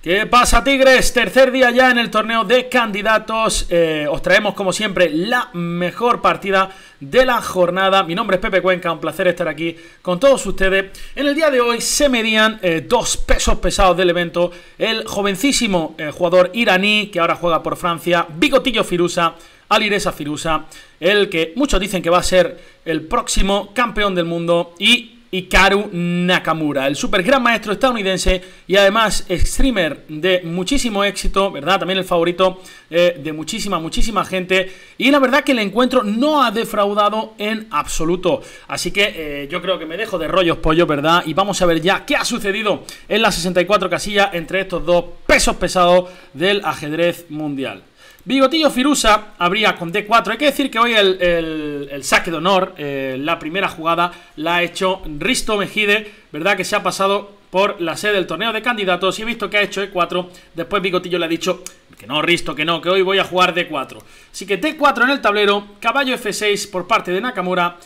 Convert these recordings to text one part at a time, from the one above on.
¿Qué pasa, Tigres? Tercer día ya en el torneo de candidatos. Os traemos, como siempre, la mejor partida de la jornada. Mi nombre es Pepe Cuenca, un placer estar aquí con todos ustedes. En el día de hoy se medían dos pesos pesados del evento. El jovencísimo jugador iraní, que ahora juega por Francia, Bigotillo Firuza, Alireza Firuza, el que muchos dicen que va a ser el próximo campeón del mundo, y Hikaru Nakamura, el super gran maestro estadounidense y además streamer de muchísimo éxito, ¿verdad? También el favorito de muchísima gente. Y la verdad que el encuentro no ha defraudado en absoluto. Así que yo creo que me dejo de rollos pollo, ¿verdad? Y vamos a ver ya qué ha sucedido en las 64 casillas entre estos dos pesos pesados del ajedrez mundial. Bigotillo Firuza abría con D4. Hay que decir que hoy el saque de honor, la primera jugada, la ha hecho Risto Mejide, ¿verdad? Que se ha pasado por la sede del torneo de candidatos y he visto que ha hecho E4. Después Bigotillo le ha dicho que no, Risto, que hoy voy a jugar D4. Así que D4 en el tablero, caballo F6 por parte de Nakamura,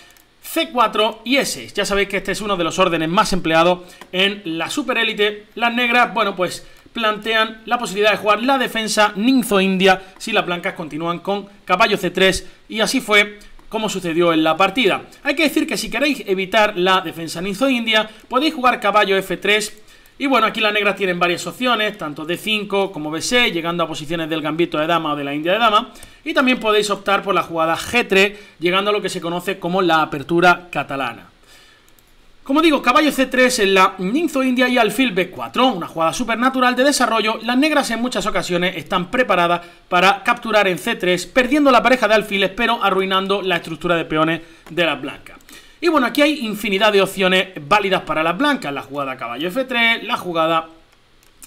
C4 y E6. Ya sabéis que este es uno de los órdenes más empleados en la superélite. Las negras, bueno, pues plantean la posibilidad de jugar la defensa Ninzo India si las blancas continúan con caballo C3, y así fue como sucedió en la partida. Hay que decir que si queréis evitar la defensa Ninzo India, podéis jugar caballo F3, y bueno, aquí las negras tienen varias opciones, tanto D5 como B6, llegando a posiciones del gambito de dama o de la India de dama, y también podéis optar por la jugada G3, llegando a lo que se conoce como la apertura catalana. Como digo, caballo C3 en la Ninzo India y alfil B4, una jugada supernatural de desarrollo. Las negras en muchas ocasiones están preparadas para capturar en C3, perdiendo la pareja de alfiles, pero arruinando la estructura de peones de las blancas. Y bueno, aquí hay infinidad de opciones válidas para las blancas. La jugada caballo F3, la jugada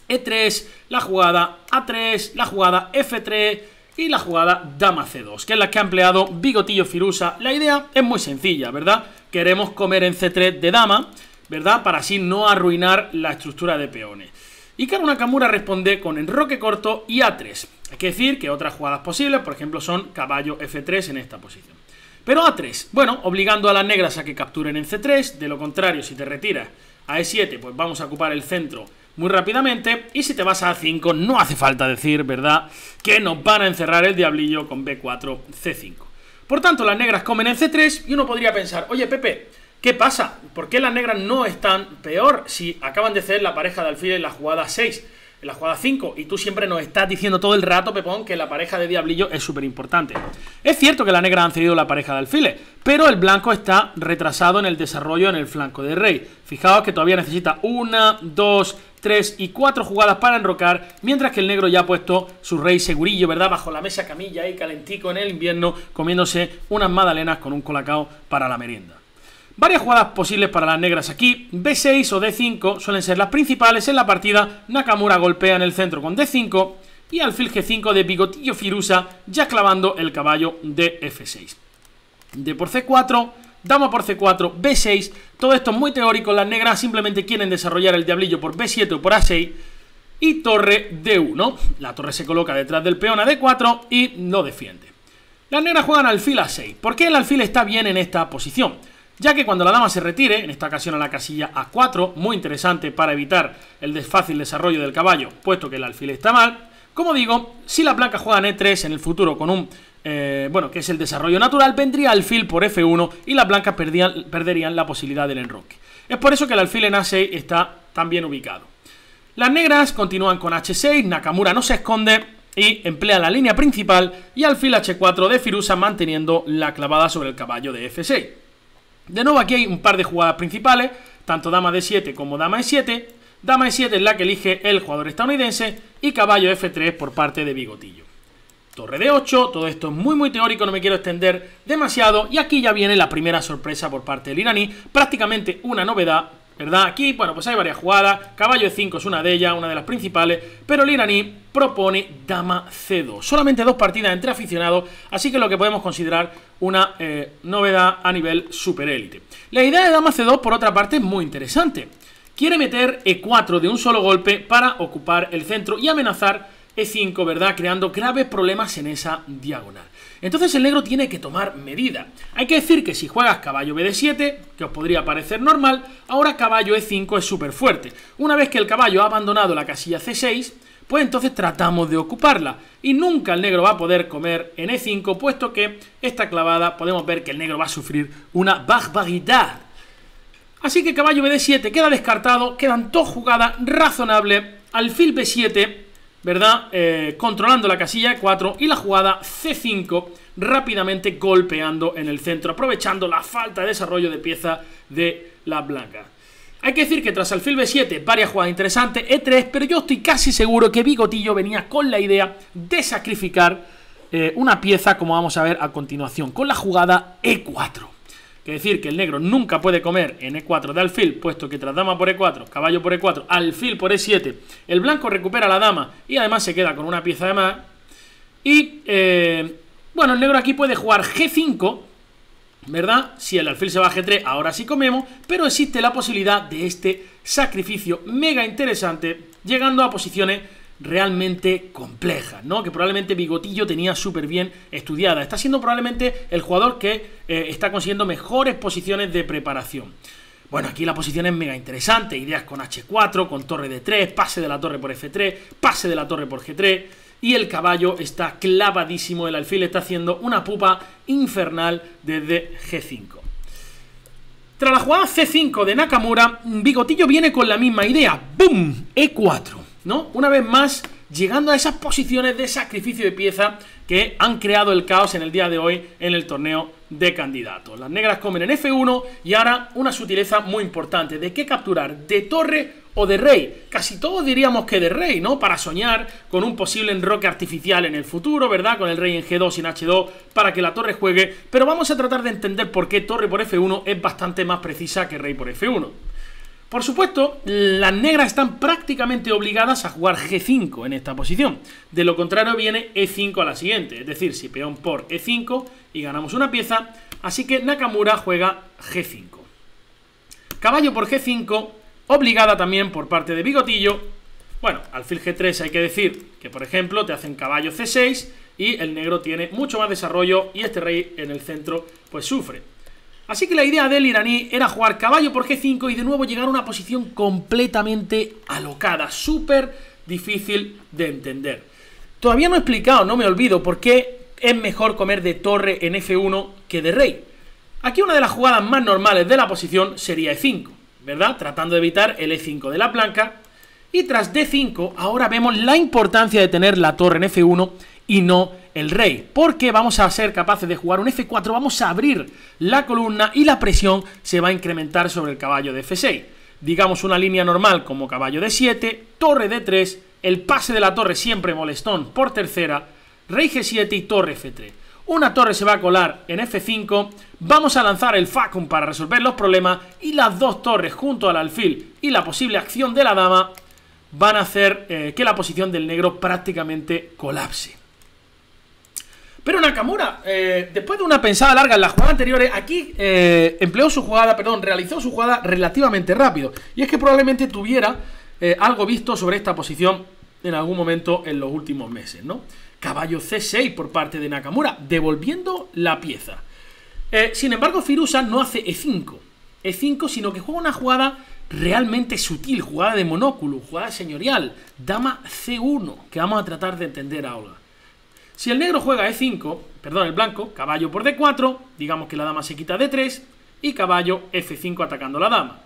E3, la jugada A3, la jugada F3 y la jugada dama C2, que es la que ha empleado Bigotillo Firuza. La idea es muy sencilla, ¿verdad? Queremos comer en C3 de dama, ¿verdad? Para así no arruinar la estructura de peones. Hikaru Nakamura responde con enroque corto y A3. Hay que decir que otras jugadas posibles, por ejemplo, son caballo F3 en esta posición. Pero A3, bueno, obligando a las negras a que capturen en C3. De lo contrario, si te retiras a E7, pues vamos a ocupar el centro muy rápidamente. Y si te vas a A5, no hace falta decir, ¿verdad?, que nos van a encerrar el diablillo con B4, C5. Por tanto, las negras comen en C3 y uno podría pensar, oye, Pepe, ¿qué pasa? ¿Por qué las negras no están peor si acaban de ceder la pareja de alfiles en la jugada 6, en la jugada 5? Y tú siempre nos estás diciendo todo el rato, Pepón, que la pareja de diablillo es súper importante. Es cierto que las negras han cedido la pareja de alfiles, pero el blanco está retrasado en el desarrollo en el flanco de rey. Fijaos que todavía necesita 1, 2, 3 y 4 jugadas para enrocar, mientras que el negro ya ha puesto su rey segurillo, ¿verdad?, bajo la mesa camilla ahí calentico en el invierno, comiéndose unas magdalenas con un colacao para la merienda. Varias jugadas posibles para las negras aquí. B6 o D5 suelen ser las principales en la partida. Nakamura golpea en el centro con D5 y alfil G5 de Bigotillo Firuza, ya clavando el caballo de F6. D por C4, dama por C4, B6. Todo esto es muy teórico. Las negras simplemente quieren desarrollar el diablillo por B7 o por A6 y torre D1. La torre se coloca detrás del peón a D4 y lo defiende. Las negras juegan alfil A6. ¿Por qué el alfil está bien en esta posición? Ya que cuando la dama se retire, en esta ocasión a la casilla A4, muy interesante para evitar el fácil desarrollo del caballo, puesto que el alfil está mal. Como digo, si las blancas juegan E3 en el futuro con un, bueno, que es el desarrollo natural, vendría alfil por F1 y las blancas perderían la posibilidad del enroque. Es por eso que el alfil en A6 está tan bien ubicado. Las negras continúan con H6, Nakamura no se esconde y emplea la línea principal y alfil H4 de Firuza, manteniendo la clavada sobre el caballo de F6. De nuevo aquí hay un par de jugadas principales, tanto dama D7 como dama E7. Dama E7 es la que elige el jugador estadounidense y caballo F3 por parte de Bigotillo. Torre D8, todo esto es muy teórico, no me quiero extender demasiado. Y aquí ya viene la primera sorpresa por parte del iraní, prácticamente una novedad, ¿verdad? Aquí, bueno, pues hay varias jugadas. Caballo E5 es una de ellas, una de las principales, pero el iraní propone dama C2. Solamente dos partidas entre aficionados, así que lo que podemos considerar una novedad a nivel superélite. La idea de dama C2, por otra parte, es muy interesante. Quiere meter E4 de un solo golpe para ocupar el centro y amenazar E5, ¿verdad? Creando graves problemas en esa diagonal. Entonces el negro tiene que tomar medida. Hay que decir que si juegas caballo BD7, que os podría parecer normal, ahora caballo E5 es súper fuerte. Una vez que el caballo ha abandonado la casilla C6, pues entonces tratamos de ocuparla. Y nunca el negro va a poder comer en E5, puesto que esta clavada podemos ver que el negro va a sufrir una barbaridad. Así que caballo BD7 queda descartado, quedan dos jugadas razonables, alfil B7, ¿verdad? Controlando la casilla E4 y la jugada C5 rápidamente golpeando en el centro, aprovechando la falta de desarrollo de pieza de la blanca. Hay que decir que tras alfil B7 varias jugadas interesantes, E3, pero yo estoy casi seguro que Bigotillo venía con la idea de sacrificar una pieza, como vamos a ver a continuación, con la jugada E4. Es decir, que el negro nunca puede comer en E4 de alfil, puesto que tras dama por E4, caballo por E4, alfil por E7, el blanco recupera la dama y además se queda con una pieza de más. Y, bueno, el negro aquí puede jugar G5, ¿verdad? Si el alfil se va a G3, ahora sí comemos, pero existe la posibilidad de este sacrificio mega interesante, llegando a posiciones realmente complejas, ¿no? Que probablemente Bigotillo tenía súper bien estudiada. Está siendo probablemente el jugador que está consiguiendo mejores posiciones de preparación. Bueno, aquí la posición es mega interesante, ideas con H4, con torre D3, pase de la torre por F3, pase de la torre por G3, y el caballo está clavadísimo, el alfil está haciendo una pupa infernal desde G5. Tras la jugada C5 de Nakamura, Bigotillo viene con la misma idea, ¡boom! E4. ¿No? Una vez más, llegando a esas posiciones de sacrificio de pieza que han creado el caos en el día de hoy en el torneo de candidatos. Las negras comen en F1 y ahora una sutileza muy importante. ¿De qué capturar? ¿De torre o de rey? Casi todos diríamos que de rey, ¿no? Para soñar con un posible enroque artificial en el futuro, ¿verdad? Con el rey en G2 sin H2 para que la torre juegue. Pero vamos a tratar de entender por qué torre por F1 es bastante más precisa que rey por F1. Por supuesto, las negras están prácticamente obligadas a jugar G5 en esta posición. De lo contrario viene E5 a la siguiente. Es decir, si peón por E5 y ganamos una pieza. Así que Nakamura juega G5. Caballo por G5, obligada también por parte de Bigotillo. Bueno, alfil G3 hay que decir que, por ejemplo, te hacen caballo C6 y el negro tiene mucho más desarrollo y este rey en el centro pues sufre. Así que la idea del iraní era jugar caballo por G5 y de nuevo llegar a una posición completamente alocada, súper difícil de entender. Todavía no he explicado, no me olvido, por qué es mejor comer de torre en F1 que de rey. Aquí una de las jugadas más normales de la posición sería E5, ¿verdad? Tratando de evitar el E5 de la blanca. Y tras D5, ahora vemos la importancia de tener la torre en F1 y no el rey, porque vamos a ser capaces de jugar un F4, vamos a abrir la columna y la presión se va a incrementar sobre el caballo de F6. Digamos una línea normal como caballo D7, torre D3, el pase de la torre siempre molestón por tercera, rey G7 y torre F3. Una torre se va a colar en F5, vamos a lanzar el facum para resolver los problemas y las dos torres junto al alfil y la posible acción de la dama van a hacer que la posición del negro prácticamente colapse. Pero Nakamura, después de una pensada larga en las jugadas anteriores, aquí realizó su jugada relativamente rápido. Y es que probablemente tuviera algo visto sobre esta posición en algún momento en los últimos meses, ¿no? Caballo C6 por parte de Nakamura, devolviendo la pieza. Sin embargo, Firuza no hace E5, sino que juega una jugada realmente sutil, jugada de monóculo, jugada señorial, dama C1, que vamos a tratar de entender ahora. Si el negro juega E5, perdón, el blanco, caballo por D4, digamos que la dama se quita D3 y caballo F5 atacando la dama.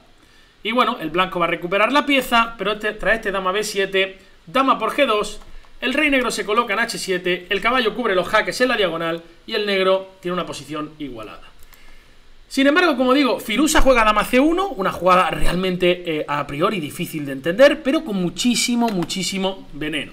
Y bueno, el blanco va a recuperar la pieza, pero tras dama B7, dama por G2, el rey negro se coloca en H7, el caballo cubre los jaques en la diagonal y el negro tiene una posición igualada. Sin embargo, como digo, Firuza juega dama C1, una jugada realmente a priori difícil de entender, pero con muchísimo veneno.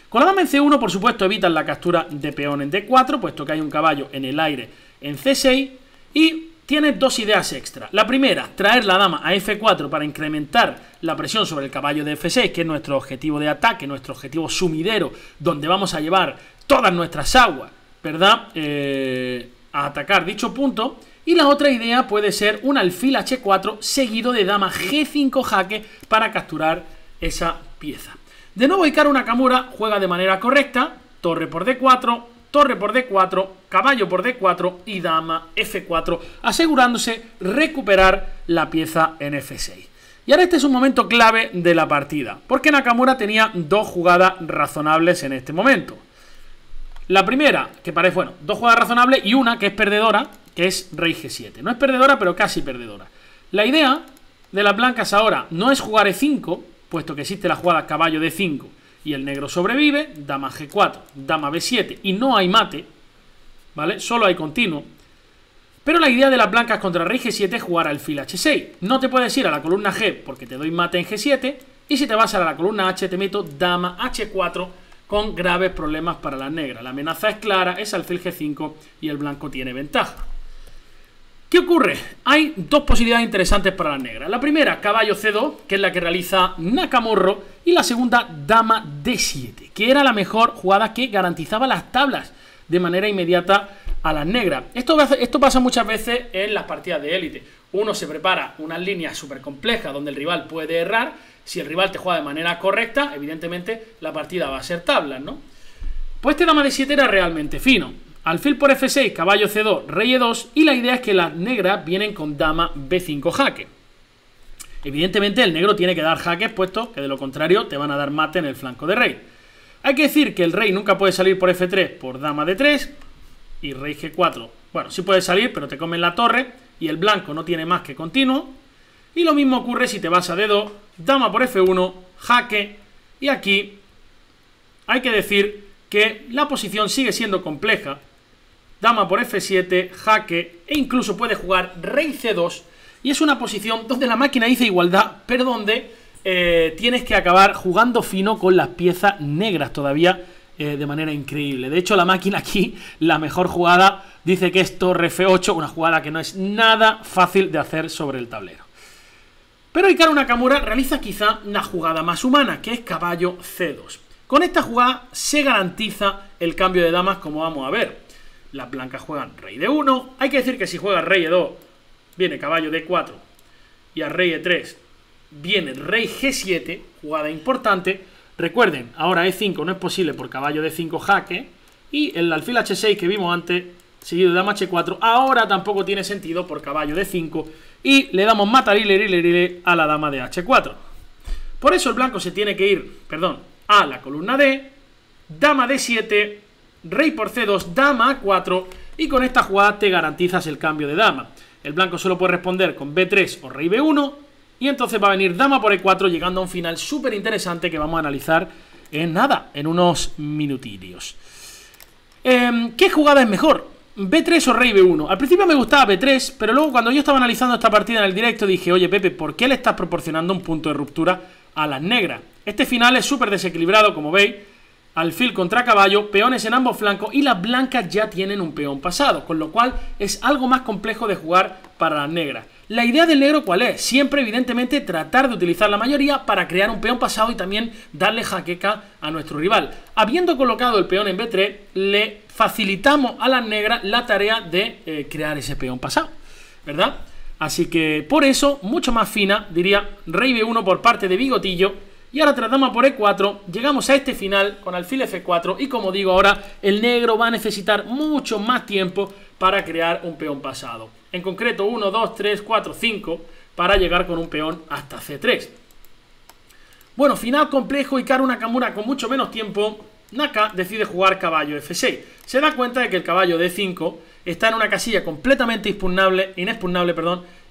Con la dama en C1, por supuesto, evitan la captura de peón en D4, puesto que hay un caballo en el aire en C6, y tiene dos ideas extra. La primera, traer la dama a F4 para incrementar la presión sobre el caballo de F6, que es nuestro objetivo de ataque, nuestro objetivo sumidero, donde vamos a llevar todas nuestras aguas, ¿verdad?, a atacar dicho punto. Y la otra idea puede ser un alfil H4 seguido de dama G5 jaque para capturar esa pieza. De nuevo Hikaru Nakamura juega de manera correcta, torre por D4, torre por D4, caballo por D4 y dama F4, asegurándose recuperar la pieza en F6. Y ahora este es un momento clave de la partida, porque Nakamura tenía dos jugadas razonables en este momento. La primera, que parece, bueno, dos jugadas razonables y una que es perdedora, que es rey G7. No es perdedora, pero casi perdedora. La idea de las blancas ahora no es jugar E5, puesto que existe la jugada caballo D5 y el negro sobrevive, dama G4, dama B7 y no hay mate, ¿vale? Solo hay continuo. Pero la idea de las blancas contra rey G7 es jugar alfil H6. No te puedes ir a la columna G porque te doy mate en G7, y si te vas a la columna H te meto dama H4 con graves problemas para las negras. La amenaza es clara, es alfil G5 y el blanco tiene ventaja. ¿Qué ocurre? Hay dos posibilidades interesantes para las negras. La primera, caballo C2, que es la que realiza Nakamura, y la segunda, dama D7, que era la mejor jugada que garantizaba las tablas de manera inmediata a las negras. Esto pasa muchas veces en las partidas de élite. Uno se prepara unas líneas súper complejas donde el rival puede errar. Si el rival te juega de manera correcta, evidentemente la partida va a ser tablas, ¿no? Pues este dama D7 era realmente fino. Alfil por F6, caballo C2, rey E2, y la idea es que las negras vienen con dama B5 jaque. Evidentemente el negro tiene que dar jaques, puesto que de lo contrario te van a dar mate en el flanco de rey. Hay que decir que el rey nunca puede salir por F3 por dama D3 y rey G4. Bueno, sí puede salir, pero te comen la torre y el blanco no tiene más que continuo. Y lo mismo ocurre si te vas a D2, dama por F1, jaque, y aquí hay que decir que la posición sigue siendo compleja. Dama por F7, jaque, e incluso puede jugar rey C2, y es una posición donde la máquina dice igualdad, pero donde tienes que acabar jugando fino con las piezas negras todavía de manera increíble. De hecho, la máquina aquí, la mejor jugada, dice que es torre F8, una jugada que no es nada fácil de hacer sobre el tablero. Pero Hikaru Nakamura realiza quizá una jugada más humana, que es caballo C2. Con esta jugada se garantiza el cambio de damas, como vamos a ver. Las blancas juegan rey D1. Hay que decir que si juega rey E2, viene caballo D4, y a rey E3 viene rey G7, jugada importante. Recuerden, ahora E5 no es posible por caballo D5 jaque, y el alfil H6 que vimos antes, seguido de dama H4, ahora tampoco tiene sentido por caballo D5, y le damos matarile a la dama de H4. Por eso el blanco se tiene que ir, a la columna D, dama D7, rey por C2, dama A4, y con esta jugada te garantizas el cambio de dama. El blanco solo puede responder con B3 o rey B1, y entonces va a venir dama por E4, llegando a un final súper interesante que vamos a analizar en nada, en unos minutillos. ¿Qué jugada es mejor? ¿B3 o rey B1? Al principio me gustaba B3, pero luego cuando yo estaba analizando esta partida en el directo dije, oye Pepe, ¿por qué le estás proporcionando un punto de ruptura a las negras? Este final es súper desequilibrado, como veis. Alfil contra caballo, peones en ambos flancos, y las blancas ya tienen un peón pasado, con lo cual es algo más complejo de jugar para las negras. La idea del negro, ¿cuál es? Siempre, evidentemente, tratar de utilizar la mayoría para crear un peón pasado y también darle jaqueca a nuestro rival. Habiendo colocado el peón en B3, le facilitamos a las negras la tarea de crear ese peón pasado, ¿verdad? Así que, por eso, mucho más fina, diría rey B1 por parte de Bigotillo. Y ahora tras dama por E4, llegamos a este final con alfil F4, y como digo ahora, el negro va a necesitar mucho más tiempo para crear un peón pasado. En concreto 1, 2, 3, 4, 5 para llegar con un peón hasta C3. Bueno, final complejo. Hikaru Nakamura con mucho menos tiempo. Naka decide jugar caballo F6. Se da cuenta de que el caballo D5 está en una casilla completamente inexpugnable,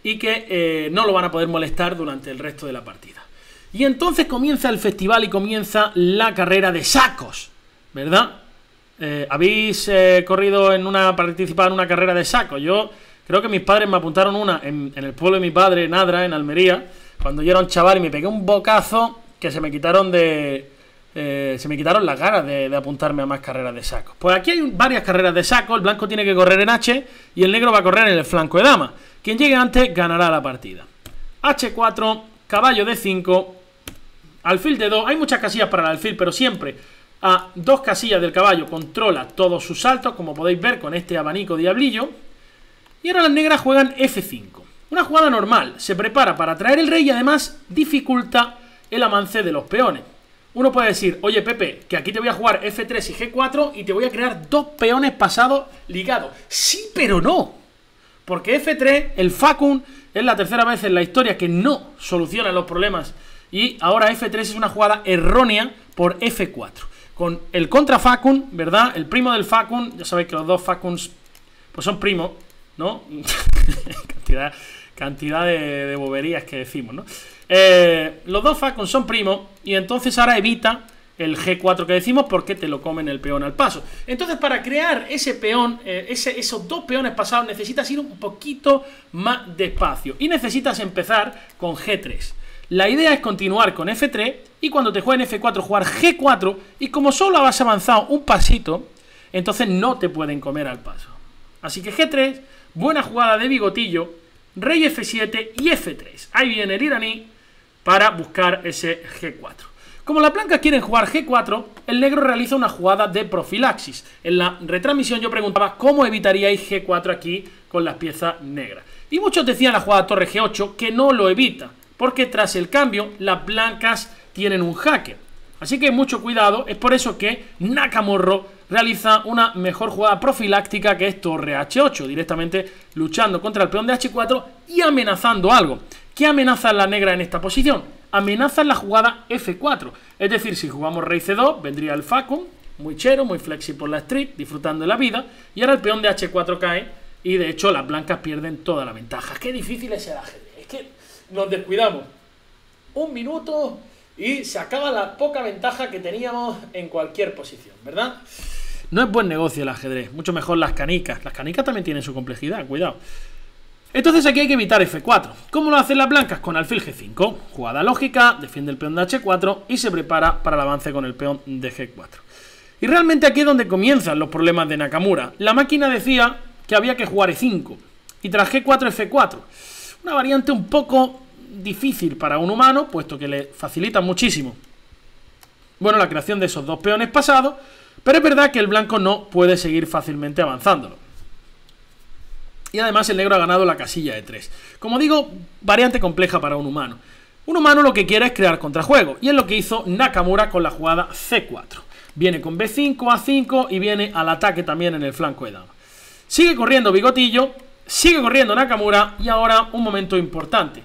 y que no lo van a poder molestar durante el resto de la partida. Y entonces comienza el festival y comienza la carrera de sacos, ¿verdad? ¿Habéis participado en una carrera de sacos? Yo creo que mis padres me apuntaron una en el pueblo de mi padre, Nadra, en Almería, cuando yo era un chaval, y me pegué un bocazo que se me quitaron las ganas de apuntarme a más carreras de sacos. Pues aquí hay varias carreras de sacos. El blanco tiene que correr en H y el negro va a correr en el flanco de dama. Quien llegue antes ganará la partida. H4, caballo D5, alfil D2. Hay muchas casillas para el alfil, pero siempre a dos casillas del caballo controla todos sus saltos, como podéis ver con este abanico diablillo. Y ahora las negras juegan F5. Una jugada normal. Se prepara para traer el rey y además dificulta el avance de los peones. Uno puede decir, oye Pepe, que aquí te voy a jugar F3 y G4 y te voy a crear dos peones pasados ligados. Sí, pero no. Porque F3, el Facun, es la tercera vez en la historia que no soluciona los problemas. Y ahora F3 es una jugada errónea por F4. Con el contra Facun, ¿verdad? El primo del Facun, ya sabéis que los dos Facuns pues son primos, ¿no? cantidad de boberías que decimos, ¿no? Los dos Facuns son primos y entonces ahora evita el G4 que decimos porque te lo comen el peón al paso. Entonces para crear ese peón, esos dos peones pasados necesitas ir un poquito más despacio y necesitas empezar con G3. La idea es continuar con F3 y cuando te jueguen F4 jugar G4 y como solo has avanzado un pasito, entonces no te pueden comer al paso. Así que G3, buena jugada de bigotillo, rey F7 y F3. Ahí viene el iraní para buscar ese G4. Como las blancas quieren jugar G4, el negro realiza una jugada de profilaxis. En la retransmisión yo preguntaba cómo evitaríais G4 aquí con las piezas negras. Y muchos decían la jugada torre G8 que no lo evita, porque tras el cambio las blancas tienen un jaque. Así que mucho cuidado, es por eso que Nakamura realiza una mejor jugada profiláctica que es torre H8, directamente luchando contra el peón de H4 y amenazando algo. ¿Qué amenaza la negra en esta posición? Amenaza la jugada F4, es decir, si jugamos rey C2 vendría el Facun, muy chero, muy flexi por la street, disfrutando de la vida, y ahora el peón de H4 cae y de hecho las blancas pierden toda la ventaja. Qué difícil es el ajedrez, es que nos descuidamos un minuto y se acaba la poca ventaja que teníamos en cualquier posición, ¿verdad? No es buen negocio el ajedrez, mucho mejor las canicas. Las canicas también tienen su complejidad, cuidado. Entonces aquí hay que evitar F4. ¿Cómo lo hacen las blancas? Con alfil G5. Jugada lógica, defiende el peón de H4 y se prepara para el avance con el peón de G4. Y realmente aquí es donde comienzan los problemas de Nakamura. La máquina decía que había que jugar E5 y tras G4 F4. Una variante un poco difícil para un humano, puesto que le facilita muchísimo, bueno, la creación de esos dos peones pasados, pero es verdad que el blanco no puede seguir fácilmente avanzándolo. Y además el negro ha ganado la casilla de 3. Como digo, variante compleja para un humano. Un humano lo que quiere es crear contrajuego, y es lo que hizo Nakamura con la jugada C4. Viene con B5, A5 y viene al ataque también en el flanco de dama. Sigue corriendo Bigotillo, sigue corriendo Nakamura y ahora un momento importante.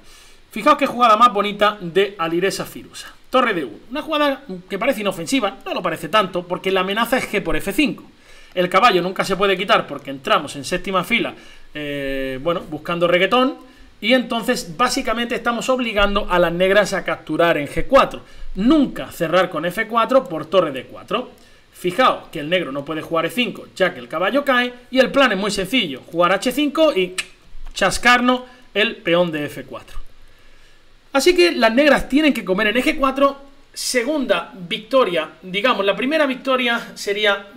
Fijaos qué jugada más bonita de Alireza Firuza. Torre D1. Una jugada que parece inofensiva, no lo parece tanto, porque la amenaza es G por F5. El caballo nunca se puede quitar porque entramos en séptima fila, bueno, buscando reggaetón. Y entonces básicamente estamos obligando a las negras a capturar en G4. Nunca cerrar con F4 por torre D4. Fijaos que el negro no puede jugar E5 ya que el caballo cae. Y el plan es muy sencillo. Jugar H5 y chascarnos el peón de F4. Así que las negras tienen que comer en eje 4. Segunda victoria, digamos, la primera victoria sería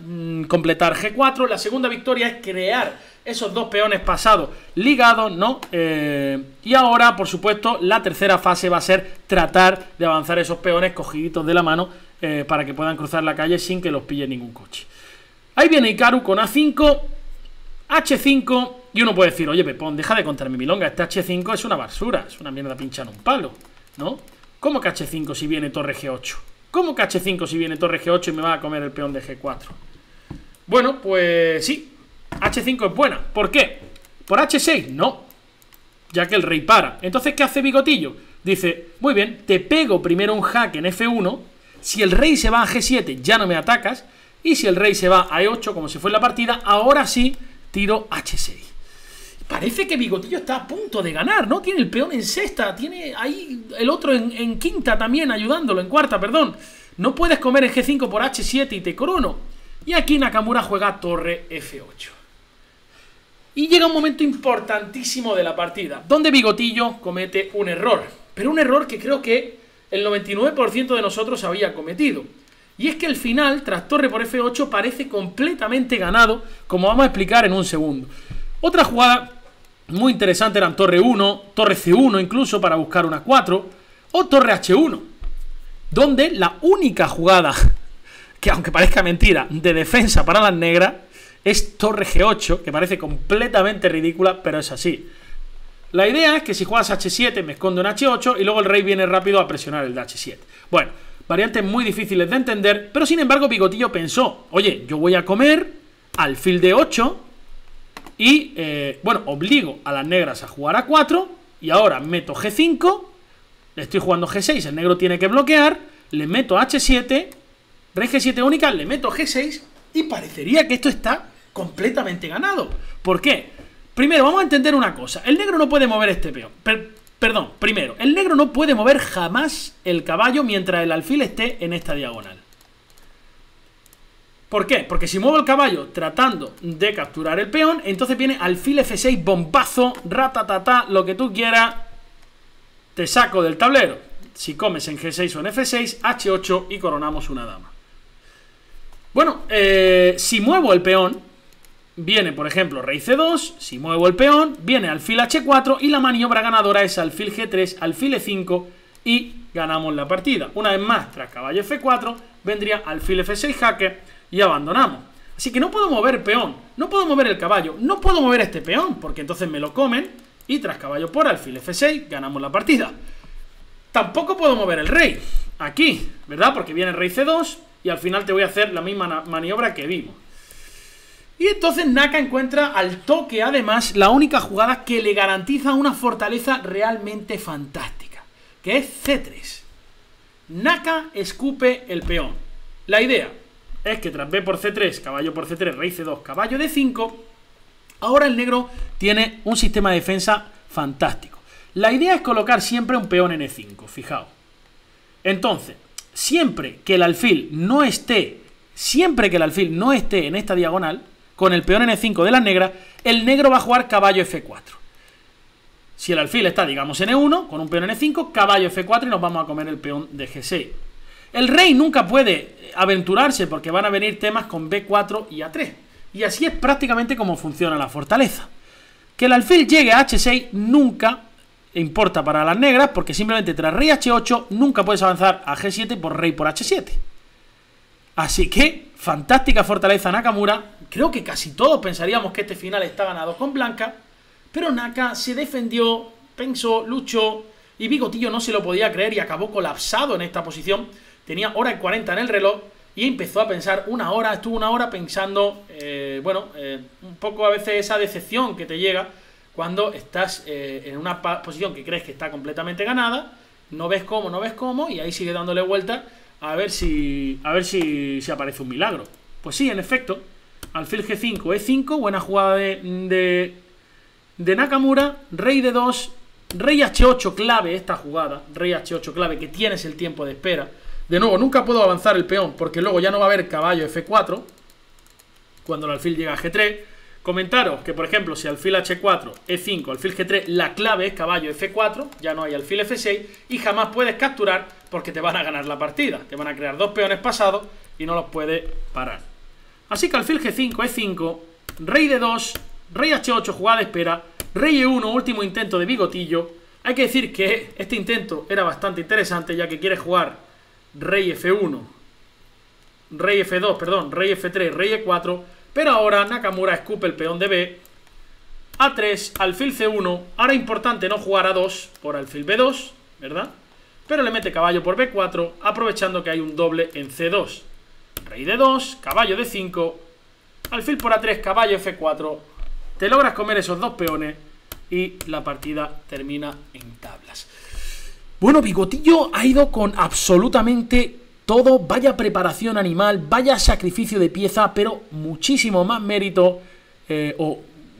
completar G4. La segunda victoria es crear esos dos peones pasados ligados, ¿no? Y ahora, por supuesto, la tercera fase va a ser tratar de avanzar esos peones cogiditos de la mano para que puedan cruzar la calle sin que los pille ningún coche. Ahí viene Hikaru con A5, H5, y uno puede decir, oye, Pepón, deja de contarme milonga, este H5 es una basura, es una mierda pinchada en un palo, ¿no? ¿Cómo que H5 si viene torre G8? ¿Cómo que H5 si viene torre G8 y me va a comer el peón de G4? Bueno, pues sí, H5 es buena. ¿Por qué? ¿Por H6? No, ya que el rey para. Entonces, ¿qué hace Bigotillo? Dice, muy bien, te pego primero un jaque en F1, si el rey se va a G7 ya no me atacas, y si el rey se va a E8, como se fue en la partida, ahora sí tiro H6. Parece que Bigotillo está a punto de ganar, ¿no? Tiene el peón en sexta, tiene ahí el otro en quinta también, ayudándolo, en cuarta, perdón. No puedes comer en G5 por H7 y te corono. Y aquí Nakamura juega torre F8. Y llega un momento importantísimo de la partida, donde Bigotillo comete un error. Pero un error que creo que el 99% de nosotros había cometido. Y es que el final, tras torre por F8, parece completamente ganado, como vamos a explicar en un segundo. Otra jugada muy interesante eran torre 1, torre C1 incluso para buscar una 4, o torre H1, donde la única jugada, que aunque parezca mentira, de defensa para las negras, es torre G8, que parece completamente ridícula, pero es así. La idea es que si juegas H7 me escondo en H8 y luego el rey viene rápido a presionar el de H7. Bueno, variantes muy difíciles de entender, pero sin embargo Bigotillo pensó, oye, yo voy a comer alfil de 8 y, bueno, obligo a las negras a jugar a 4 y ahora meto G5, le estoy jugando G6, el negro tiene que bloquear, le meto H7, rey G7 única, le meto G6 y parecería que esto está completamente ganado. ¿Por qué? Primero, vamos a entender una cosa, el negro no puede mover este peón, perdón, primero, el negro no puede mover jamás el caballo mientras el alfil esté en esta diagonal. ¿Por qué? Porque si muevo el caballo tratando de capturar el peón, entonces viene alfil F6, bombazo, ratatata, lo que tú quieras, te saco del tablero. Si comes en G6 o en F6, H8 y coronamos una dama. Bueno, si muevo el peón, viene, por ejemplo, rey C2, si muevo el peón, viene alfil H4 y la maniobra ganadora es alfil G3, alfil E5 y ganamos la partida. Una vez más, tras caballo F4, vendría alfil F6 jaque y abandonamos. Así que no puedo mover peón, no puedo mover el caballo, no puedo mover este peón, porque entonces me lo comen y tras caballo por alfil F6 ganamos la partida. Tampoco puedo mover el rey, aquí, ¿verdad? Porque viene rey C2 y al final te voy a hacer la misma maniobra que vimos. Y entonces Naka encuentra al toque, además, la única jugada que le garantiza una fortaleza realmente fantástica, que es C3. Naka escupe el peón. La idea es que tras B por C3, caballo por C3, rey C2, caballo D5, ahora el negro tiene un sistema de defensa fantástico. La idea es colocar siempre un peón en E5, fijaos. Entonces, siempre que el alfil no esté en esta diagonal, con el peón en E5 de las negras, el negro va a jugar caballo F4. Si el alfil está, digamos, en E1, con un peón en E5, caballo F4 y nos vamos a comer el peón de G6. El rey nunca puede aventurarse porque van a venir temas con B4 y A3. Y así es prácticamente como funciona la fortaleza. Que el alfil llegue a H6 nunca importa para las negras porque simplemente tras rey H8 nunca puedes avanzar a G7 por rey por H7. Así que, fantástica fortaleza Nakamura. Creo que casi todos pensaríamos que este final está ganado con blanca, pero Naka se defendió, pensó, luchó y Bigotillo no se lo podía creer y acabó colapsado en esta posición. Tenía hora y 40 en el reloj y empezó a pensar estuvo una hora pensando, un poco a veces esa decepción que te llega cuando estás en una posición que crees que está completamente ganada, no ves cómo, y ahí sigue dándole vueltas a ver si aparece un milagro. Pues sí, en efecto, alfil G5, E5, buena jugada de Nakamura, rey D2, rey H8 clave esta jugada, rey H8 clave que tienes el tiempo de espera. De nuevo, nunca puedo avanzar el peón porque luego ya no va a haber caballo F4 cuando el alfil llega a G3. Comentaros que, por ejemplo, si alfil H4, E5, alfil G3, la clave es caballo F4, ya no hay alfil F6 y jamás puedes capturar porque te van a ganar la partida. Te van a crear dos peones pasados y no los puedes parar. Así que alfil G5, E5, rey D2, rey H8, jugada de espera, rey E1, último intento de Bigotillo. Hay que decir que este intento era bastante interesante ya que quiere jugar rey F1, rey F2, perdón, rey F3, rey E4, pero ahora Nakamura escupe el peón de B, A3, alfil C1, ahora importante no jugar A2 por alfil B2, ¿verdad? Pero le mete caballo por B4, aprovechando que hay un doble en C2, rey D2, caballo D5, alfil por A3, caballo F4, te logras comer esos dos peones y la partida termina en tablas. Bueno, Bigotillo ha ido con absolutamente todo, vaya preparación animal, vaya sacrificio de pieza, pero muchísimo más mérito,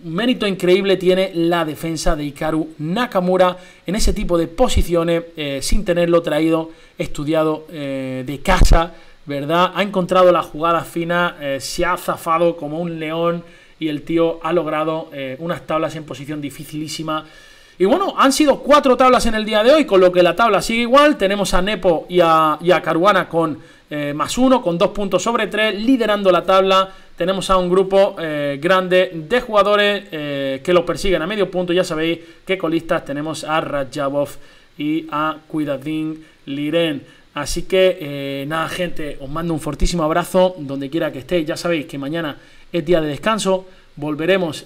mérito increíble tiene la defensa de Hikaru Nakamura en ese tipo de posiciones, sin tenerlo traído, estudiado de casa, ¿verdad? Ha encontrado la jugada fina, se ha zafado como un león y el tío ha logrado unas tablas en posición dificilísima. Y bueno, han sido 4 tablas en el día de hoy, con lo que la tabla sigue igual. Tenemos a Nepo y a Caruana con +1, con 2 puntos sobre 3, liderando la tabla. Tenemos a un grupo grande de jugadores que lo persiguen a medio punto. Ya sabéis que colistas tenemos a Rajabov y a Cuidadín Liren. Así que nada, gente, os mando un fortísimo abrazo donde quiera que estéis. Ya sabéis que mañana es día de descanso, volveremos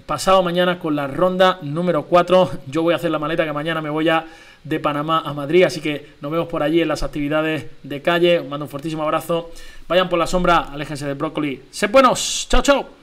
pasado mañana con la ronda número 4. Yo voy a hacer la maleta, que mañana me voy ya de Panamá a Madrid, así que nos vemos por allí en las actividades de calle. Os mando un fortísimo abrazo. Vayan por la sombra, aléjense del brócoli. ¡Sed buenos! ¡Chao, chao!